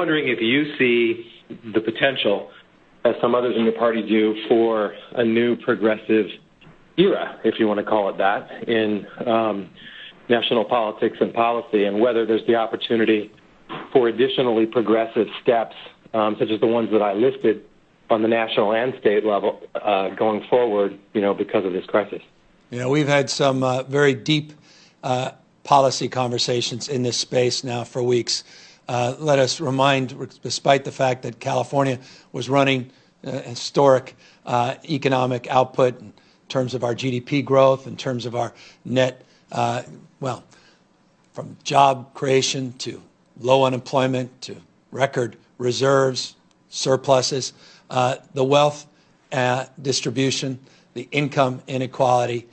wondering if you see the potential, as some others in your party do, for a new progressive era, if you want to call it that, in national politics and policy, and whether there's the opportunity for additionally progressive steps, such as the ones that I listed on the national and state level going forward, because of this crisis. We've had some very deep policy conversations in this space now for weeks. Let us remind, despite the fact that California was running historic economic output in terms of our GDP growth, in terms of our net, from job creation to low unemployment to record reserves, surpluses, the wealth distribution, the income inequality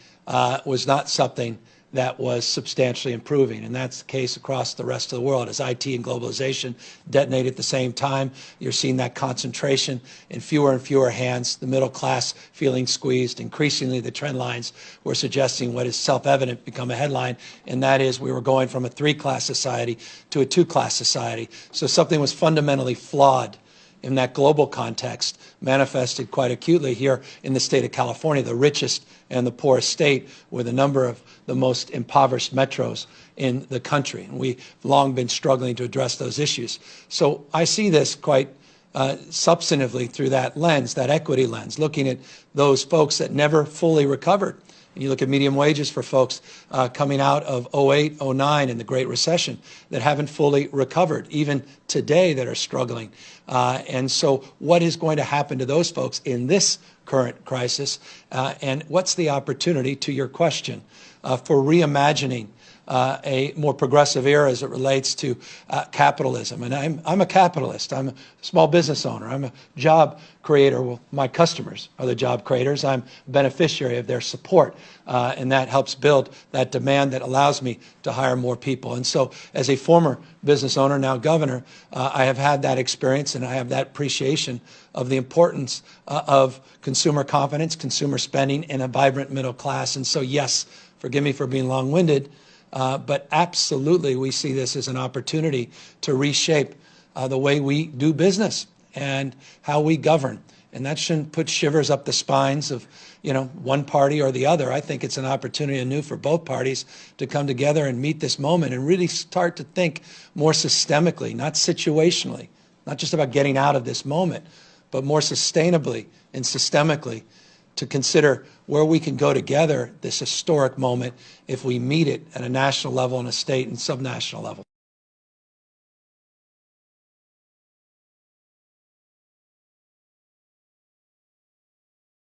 was not something that was substantially improving. And that's the case across the rest of the world. As IT and globalization detonate at the same time, you're seeing that concentration in fewer and fewer hands, the middle class feeling squeezed. Increasingly, the trend lines were suggesting what is self-evident become a headline, and that is we were going from a three-class society to a two-class society. So something was fundamentally flawed in that global context, manifested quite acutely here in the state of California, the richest and the poorest state, with a number of the most impoverished metros in the country. And we've long been struggling to address those issues. So I see this quite substantively through that lens, that equity lens, looking at those folks that never fully recovered. And you look at medium wages for folks coming out of 08, 09 and the Great Recession that haven't fully recovered, even today that are struggling. And so what is going to happen to those folks in this current crisis? And what's the opportunity, to your question, for reimagining a more progressive era as it relates to capitalism? And I'm a capitalist. I'm a small business owner. I'm a job creator. Well, my customers are the job creators. I'm a beneficiary of their support, and that helps build that demand that allows me to hire more people. And so as a former business owner, now governor, I have had that experience, and I have that appreciation of the importance of consumer confidence, consumer spending, and a vibrant middle class. And so, yes, forgive me for being long-winded, but absolutely we see this as an opportunity to reshape the way we do business and how we govern. And that shouldn't put shivers up the spines of, one party or the other. I think it's an opportunity anew for both parties to come together and meet this moment and really start to think more systemically, not situationally, not just about getting out of this moment, but more sustainably and systemically, to consider where we can go together this historic moment if we meet it at a national level and a state and subnational level.